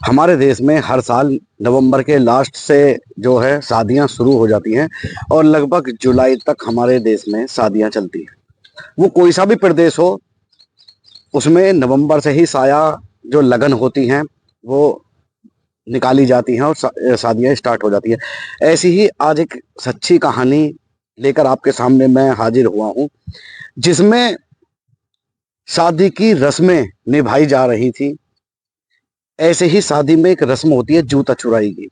हमारे देश में हर साल नवंबर के लास्ट से जो है शादियां शुरू हो जाती हैं और लगभग जुलाई तक हमारे देश में शादियां चलती हैं। वो कोई सा भी प्रदेश हो, उसमें नवंबर से ही साया जो लगन होती हैं वो निकाली जाती हैं और शादियां स्टार्ट हो जाती है। ऐसी ही आज एक सच्ची कहानी लेकर आपके सामने मैं हाजिर हुआ हूँ, जिसमें शादी की रस्में निभाई जा रही थी। ऐसे ही शादी में एक रस्म होती है जूता चुराई की।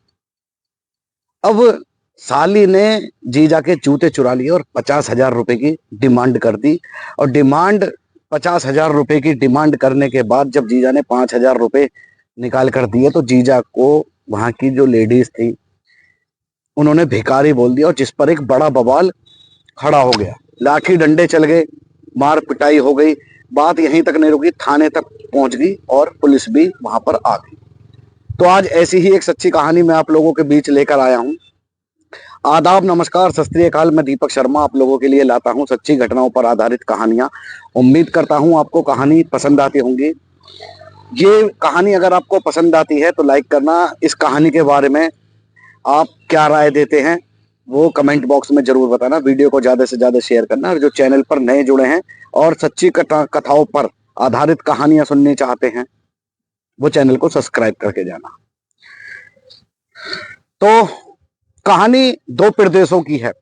अब साली ने जीजा के जूते चुरा लिए और 50,000 रुपए की डिमांड कर दी। और डिमांड 50,000 रुपए की डिमांड करने के बाद जब जीजा ने 5,000 रुपए निकाल कर दिए तो जीजा को वहां की जो लेडीज थी उन्होंने भिखारी बोल दिया और जिस पर एक बड़ा बवाल खड़ा हो गया। लाठी डंडे चल गए, मार पिटाई हो गई। बात यहीं तक नहीं रुकी, थाने तक पहुंच गई और पुलिस भी वहां पर आ गई। तो आज ऐसी ही एक सच्ची कहानी मैं आप लोगों के बीच लेकर आया हूं। आदाब, नमस्कार, सत श्री अकाल। मैं दीपक शर्मा आप लोगों के लिए लाता हूं सच्ची घटनाओं पर आधारित कहानियां। उम्मीद करता हूं आपको कहानी पसंद आती होंगी। ये कहानी अगर आपको पसंद आती है तो लाइक करना। इस कहानी के बारे में आप क्या राय देते हैं वो कमेंट बॉक्स में जरूर बताना। वीडियो को ज्यादा से ज्यादा शेयर करना और जो चैनल पर नए जुड़े हैं और सच्ची कथाओं पर आधारित कहानियां सुननी चाहते हैं वो चैनल को सब्सक्राइब करके जाना। तो कहानी दो प्रदेशों की है।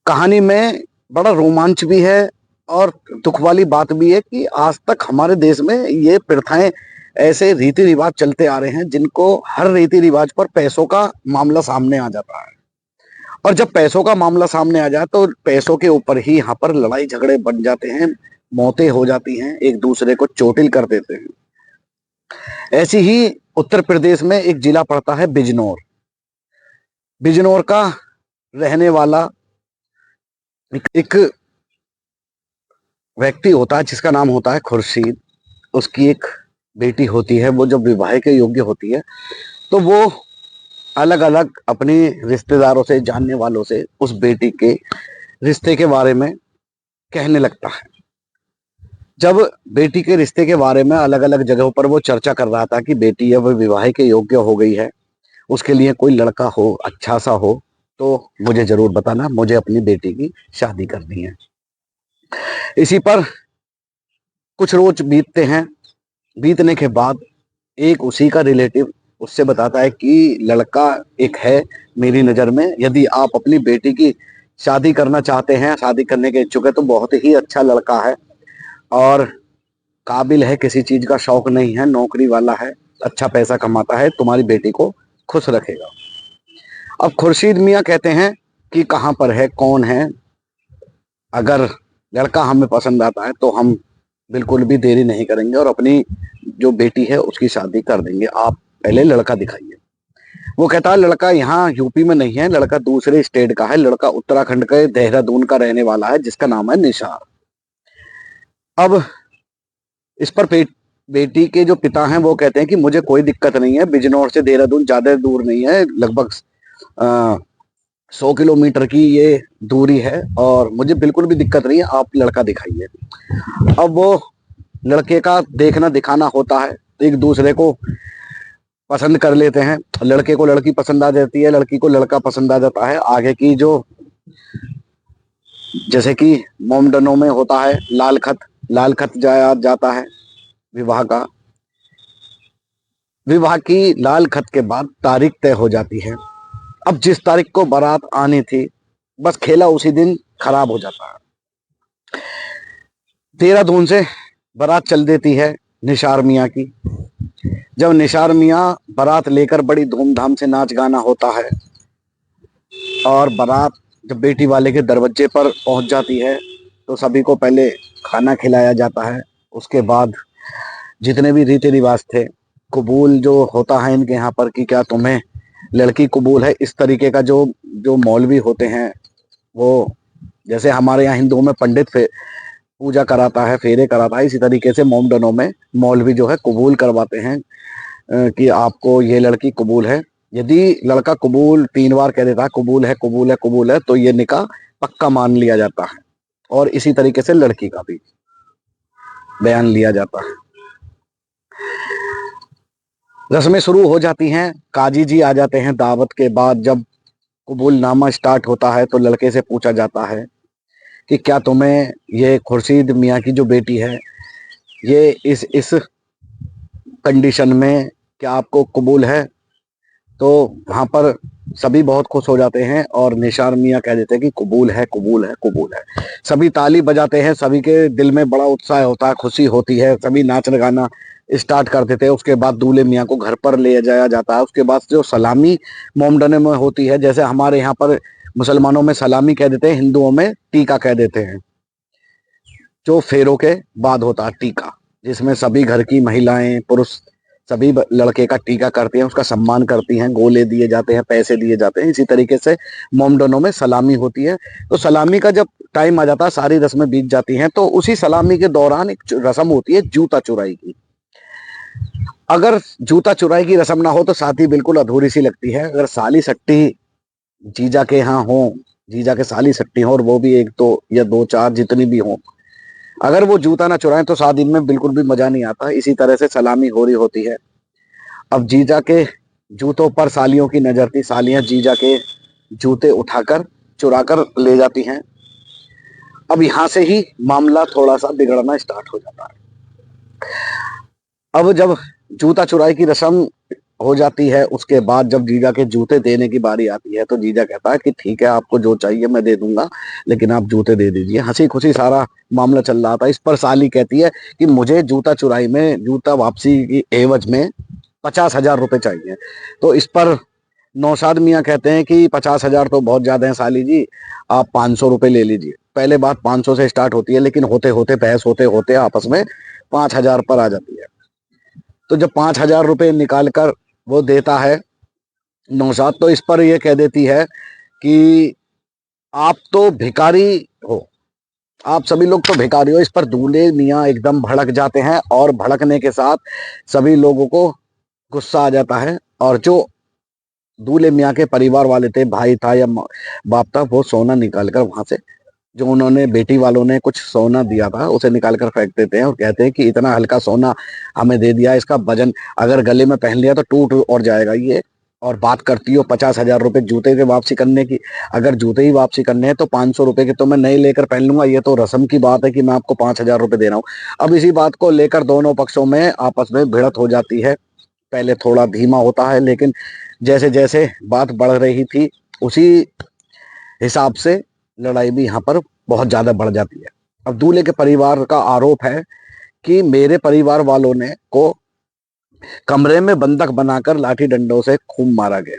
कहानी में बड़ा रोमांच भी है और दुख वाली बात भी है कि आज तक हमारे देश में ये प्रथाएं, ऐसे रीति रिवाज चलते आ रहे हैं जिनको हर रीति रिवाज पर पैसों का मामला सामने आ जाता है। और जब पैसों का मामला सामने आ जाए तो पैसों के ऊपर ही यहाँ पर लड़ाई झगड़े बन जाते हैं, मौतें हो जाती हैं, एक दूसरे को चोटिल कर देते हैं। ऐसी ही उत्तर प्रदेश में एक जिला पड़ता है बिजनौर। बिजनौर का रहने वाला एक व्यक्ति होता है जिसका नाम होता है खुर्शीद। उसकी एक बेटी होती है। वो जब विवाह के योग्य होती है तो वो अलग अलग अपने रिश्तेदारों से, जानने वालों से उस बेटी के रिश्ते के बारे में कहने लगता है। जब बेटी के रिश्ते के बारे में अलग अलग जगहों पर वो चर्चा कर रहा था कि बेटी अब विवाह के योग्य हो गई है, उसके लिए कोई लड़का हो, अच्छा सा हो तो मुझे जरूर बताना, मुझे अपनी बेटी की शादी करनी है। इसी पर कुछ रोज बीतते हैं। बीतने के बाद एक उसी का रिलेटिव उससे बताता है कि लड़का एक है मेरी नज़र में, यदि आप अपनी बेटी की शादी करना चाहते हैं, शादी करने के इच्छुक है तो बहुत ही अच्छा लड़का है और काबिल है, किसी चीज का शौक नहीं है, नौकरी वाला है, अच्छा पैसा कमाता है, तुम्हारी बेटी को खुश रखेगा। अब खुर्शीद मियाँ कहते हैं कि कहाँ पर है, कौन है, अगर लड़का हमें पसंद आता है तो हम बिल्कुल भी देरी नहीं करेंगे और अपनी जो बेटी है उसकी शादी कर देंगे, आप पहले लड़का दिखाइए। वो कहता है लड़का यहाँ यूपी में नहीं है, लड़का दूसरे स्टेट का है, लड़का उत्तराखंड के देहरादून का रहने वाला है जिसका नाम है निशार। अब इस पर बेटी के जो पिता हैं वो कहते हैं कि मुझे कोई दिक्कत नहीं है, बिजनौर से देहरादून ज्यादा दूर नहीं है, लगभग 100 किलोमीटर की ये दूरी है और मुझे बिल्कुल भी दिक्कत नहीं है, आप लड़का दिखाइए। अब वो लड़के का देखना दिखाना होता है, एक दूसरे को पसंद कर लेते हैं। लड़के को लड़की पसंद आ जाती है, लड़की को लड़का पसंद आ जाता है। आगे की जो जैसे कि मोमडनों में होता है लाल खत जाया जाता है विवाह का। विवाह की लाल खत के बाद तारीख तय हो जाती है। अब जिस तारीख को बारात आनी थी बस खेला उसी दिन खराब हो जाता है। देहरादून से बारात चल देती है निशार मियाँ की। जब निशार मियाँ बारात लेकर बड़ी धूमधाम से नाच गाना होता है और बारात जब बेटी वाले के दरवाजे पर पहुंच जाती है तो सभी को पहले खाना खिलाया जाता है। उसके बाद जितने भी रीति रिवाज थे, कबूल जो होता है इनके यहाँ पर कि क्या तुम्हें लड़की कबूल है, इस तरीके का जो जो मौलवी होते हैं वो, जैसे हमारे यहाँ हिंदुओं में पंडित पूजा कराता है, फेरे कराता है, इसी तरीके से मोमडनों में मौलवी जो है कबूल करवाते हैं कि आपको ये लड़की कबूल है। यदि लड़का कबूल 3 बार कह देता है कबूल है कबूल है कबूल है तो ये निकाह पक्का मान लिया जाता है। और इसी तरीके से लड़की का भी बयान लिया जाता है। रस्में शुरू हो जाती हैं, काजी जी आ जाते हैं दावत के बाद। जब कबूलनामा स्टार्ट होता है तो लड़के से पूछा जाता है कि क्या तुम्हें ये खुर्शीद मियाँ की जो बेटी है, ये इस कंडीशन में क्या आपको कबूल है? तो वहां पर सभी बहुत खुश हो जाते हैं और निशार मियाँ कह देते हैं कि कबूल है, कबूल है, कबूल है। सभी ताली बजाते हैं, सभी के दिल में बड़ा उत्साह होता है, खुशी होती है, सभी नाचना गाना स्टार्ट कर देते हैं। उसके बाद दूल्हे मियाँ को घर पर ले जाया जाता है। उसके बाद जो सलामी मोमडने में होती है, जैसे हमारे यहाँ पर मुसलमानों में सलामी कह देते हैं, हिंदुओं में टीका कह देते हैं। जो फेरों के बाद होता है टीका, जिसमें सभी घर की महिलाएं पुरुष सभी लड़के का टीका करती हैं, उसका सम्मान करती हैं, गोले दिए जाते हैं, पैसे दिए जाते हैं। इसी तरीके से मोमडनों में सलामी होती है। तो सलामी का जब टाइम आ जाता है, सारी रस्में बीत जाती हैं, तो उसी सलामी के दौरान एक रस्म होती है जूता चुराई की। अगर जूता चुराई की रस्म ना हो तो शादी बिल्कुल अधूरी सी लगती है। अगर साली सट्टी जीजा के यहाँ हो, जीजा के साली सट्टी हो, और वो भी एक दो या दो चार जितनी भी हो, अगर वो जूता ना चुराएं तो शादी में बिल्कुल भी मजा नहीं आता। इसी तरह से सलामी हो रही होती है। अब जीजा के जूतों पर सालियों की नजर थी, सालियां जीजा के जूते उठाकर चुराकर ले जाती हैं। अब यहां से ही मामला थोड़ा सा बिगड़ना स्टार्ट हो जाता है। अब जब जूता चुराई की रस्म हो जाती है, उसके बाद जब जीजा के जूते देने की बारी आती है तो जीजा कहता है कि ठीक है, आपको जो चाहिए मैं दे दूंगा, लेकिन आप जूते दे दीजिए। हंसी खुशी सारा मामला चल रहा था। इस पर साली कहती है कि मुझे जूता चुराई में, जूता वापसी की एवज में 50,000 रुपए चाहिए। तो इस पर नौशाद मियाँ कहते हैं कि 50,000 तो बहुत ज्यादा है साली जी, आप 500 रुपए ले लीजिए। पहले बात 500 से स्टार्ट होती है, लेकिन होते होते बहस होते होते आपस में 5,000 पर आ जाती है। तो जब 5,000 रुपए निकाल कर वो देता है नौशाद, तो इस पर ये कह देती है कि आप तो भिखारी हो, आप सभी लोग तो भिखारी हो। इस पर दूल्हे मियाँ एकदम भड़क जाते हैं और भड़कने के साथ सभी लोगों को गुस्सा आ जाता है। और जो दूल्हे मियाँ के परिवार वाले थे, भाई था या बाप था, वो सोना निकाल कर वहां से, जो उन्होंने बेटी वालों ने कुछ सोना दिया था, उसे निकाल कर फेंक देते हैं और कहते हैं कि इतना हल्का सोना हमें दे दिया, इसका वजन अगर गले में पहन लिया तो टूट और जाएगा ये। और बात करती हो 50,000 रुपए जूते के वापसी करने की, अगर जूते ही वापसी करने हैं तो 500 रुपए के तो मैं नए लेकर पहन लूंगा, ये तो रस्म की बात है कि मैं आपको 5,000 रुपए दे रहा हूँ। अब इसी बात को लेकर दोनों पक्षों में आपस में भिड़त हो जाती है। पहले थोड़ा धीमा होता है, लेकिन जैसे जैसे बात बढ़ रही थी उसी हिसाब से लड़ाई भी यहाँ पर बहुत ज्यादा बढ़ जाती है। अब दूल्हे के परिवार का आरोप है कि मेरे परिवार वालों ने को कमरे में बंधक बनाकर लाठी डंडों से खूब मारा गया।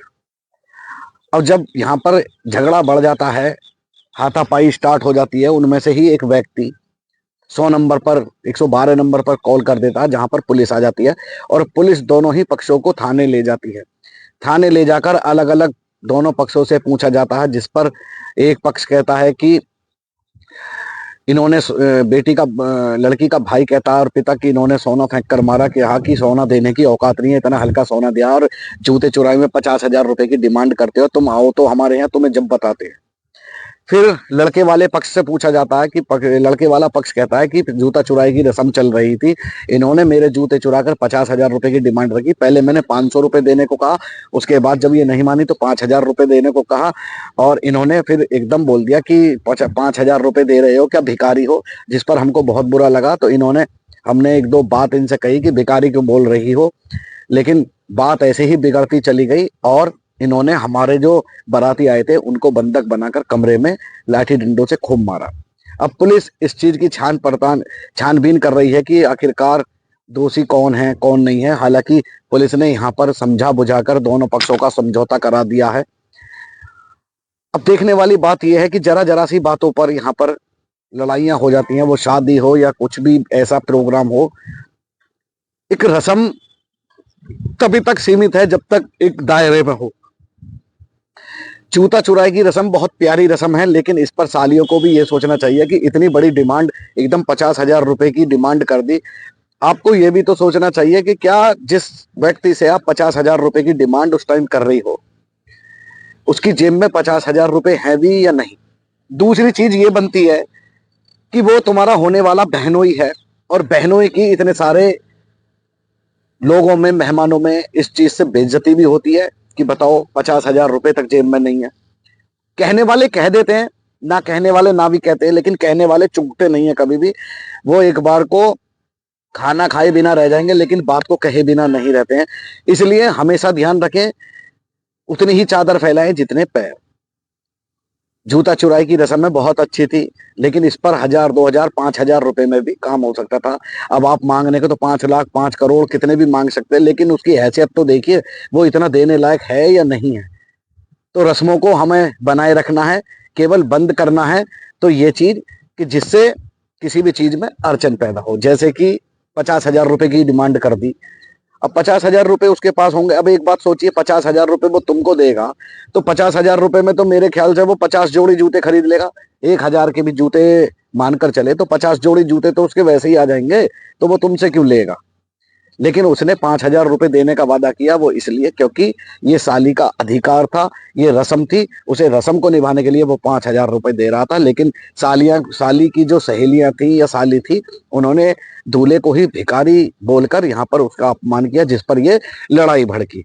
अब जब यहाँ पर झगड़ा बढ़ जाता है, हाथापाई स्टार्ट हो जाती है, उनमें से ही एक व्यक्ति 100 नंबर पर, 112 नंबर पर कॉल कर देता है, जहां पर पुलिस आ जाती है और पुलिस दोनों ही पक्षों को थाने ले जाती है। थाने ले जाकर अलग अलग दोनों पक्षों से पूछा जाता है, जिस पर एक पक्ष कहता है कि इन्होंने बेटी का, लड़की का भाई कहता है और पिता की इन्होंने सोना फेंक कर मारा, कि हाँ की सोना देने की औकात नहीं है, इतना हल्का सोना दिया और जूते चुराई में 50,000 रुपए की डिमांड करते हो, तुम आओ तो हमारे यहाँ तुम्हें जब बताते हैं। फिर लड़के वाले पक्ष से पूछा जाता है कि लड़के वाला पक्ष कहता है कि जूता चुराई की रस्म चल रही थी, इन्होंने मेरे जूते चुराकर 50,000 रुपए की डिमांड रखी। पहले मैंने 500 रुपए देने को कहा, उसके बाद जब ये नहीं मानी तो 5,000 रुपए देने को कहा, और इन्होंने फिर एकदम बोल दिया कि 5,000 रुपए दे रहे हो क्या, भिखारी हो? जिस पर हमको बहुत बुरा लगा। तो इन्होंने, हमने एक दो बात इनसे कही कि भिखारी क्यों बोल रही हो, लेकिन बात ऐसे ही बिगड़ती चली गई और इन्होंने हमारे जो बाराती आए थे उनको बंधक बनाकर कमरे में लाठी डंडों से खूब मारा। अब पुलिस इस चीज की छानबीन कर रही है कि आखिरकार दोषी कौन है कौन नहीं है। हालांकि पुलिस ने यहाँ पर समझा बुझाकर दोनों पक्षों का समझौता करा दिया है। अब देखने वाली बात यह है कि जरा जरा सी बातों पर यहाँ पर लड़ाइयां हो जाती हैं, वो शादी हो या कुछ भी ऐसा प्रोग्राम हो। एक रस्म तभी तक सीमित है जब तक एक दायरे में हो। जूता चुराई की रस्म बहुत प्यारी रस्म है, लेकिन इस पर सालियों को भी ये सोचना चाहिए कि इतनी बड़ी डिमांड, एकदम 50,000 रुपए की डिमांड कर दी। आपको ये भी तो सोचना चाहिए कि क्या जिस व्यक्ति से आप 50,000 रुपए की डिमांड उस टाइम कर रही हो, उसकी जेब में 50,000 रुपए है भी या नहीं। दूसरी चीज ये बनती है कि वो तुम्हारा होने वाला बहनोई है, और बहनोई की इतने सारे लोगों में, मेहमानों में इस चीज से बेइज्जती भी होती है कि बताओ 50,000 रुपए तक जेब में नहीं है। कहने वाले कह देते हैं, ना कहने वाले ना भी कहते हैं, लेकिन कहने वाले चुकते नहीं है कभी भी। वो एक बार को खाना खाए बिना रह जाएंगे, लेकिन बात को कहे बिना नहीं रहते हैं। इसलिए हमेशा ध्यान रखें, उतनी ही चादर फैलाएं जितने पैर। जूता चुराई की रस्म में बहुत अच्छी थी, लेकिन इस पर 1,000, 2,000, 5,000 रुपए में भी काम हो सकता था। अब आप मांगने को तो 5 लाख, 5 करोड़ कितने भी मांग सकते हैं, लेकिन उसकी हैसियत तो देखिए, वो इतना देने लायक है या नहीं है। तो रस्मों को हमें बनाए रखना है, केवल बंद करना है तो ये चीज कि जिससे किसी भी चीज में अड़चन पैदा हो। जैसे कि 50,000 रुपए की डिमांड कर दी, अब 50,000 रुपए उसके पास होंगे। अब एक बात सोचिए, 50,000 रुपए वो तुमको देगा, तो 50,000 रुपए में तो मेरे ख्याल से वो 50 जोड़ी जूते खरीद लेगा। 1,000 के भी जूते मानकर चले तो 50 जोड़ी जूते तो उसके वैसे ही आ जाएंगे, तो वो तुमसे क्यों लेगा। लेकिन उसने 5,000 रुपए देने का वादा किया, वो इसलिए क्योंकि ये साली का अधिकार था, ये रस्म थी, उसे रस्म को निभाने के लिए वो 5,000 रुपए दे रहा था। लेकिन साली की जो सहेलियां थी या साली थी, उन्होंने दूल्हे को ही भिखारी बोलकर यहाँ पर उसका अपमान किया, जिस पर ये लड़ाई भड़की।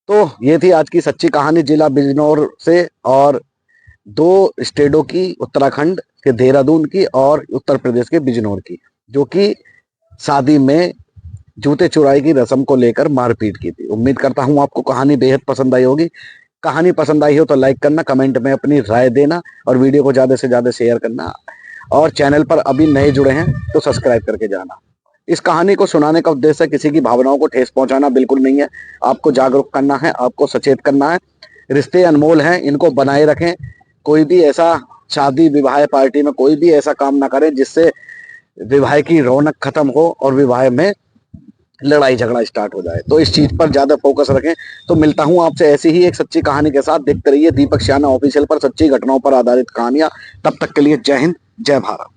तो ये थी आज की सच्ची कहानी जिला बिजनौर से, और 2 स्टेटों की, उत्तराखंड के देहरादून की और उत्तर प्रदेश के बिजनौर की, जो कि शादी में जूते चुराई की रस्म को लेकर मारपीट की थी। उम्मीद करता हूं आपको कहानी बेहद पसंद आई होगी। कहानी पसंद आई हो तो लाइक करना, कमेंट में अपनी राय देना और वीडियो को ज्यादा से ज्यादा शेयर करना। और चैनल पर अभी नए जुड़े हैं तो सब्सक्राइब करके जाना। इस कहानी को सुनाने का उद्देश्य किसी की भावनाओं को ठेस पहुंचाना बिल्कुल नहीं है। आपको जागरूक करना है, आपको सचेत करना है। रिश्ते अनमोल हैं, इनको बनाए रखें। कोई भी ऐसा शादी विवाह पार्टी में कोई भी ऐसा काम ना करें जिससे विवाह की रौनक खत्म हो और विवाह में लड़ाई झगड़ा स्टार्ट हो जाए। तो इस चीज पर ज्यादा फोकस रखें। तो मिलता हूं आपसे ऐसी ही एक सच्ची कहानी के साथ। देखते रहिए दीपक सियाना ऑफिशियल पर, सच्ची घटनाओं पर आधारित कहानियां। तब तक के लिए जय हिंद, जय भारत।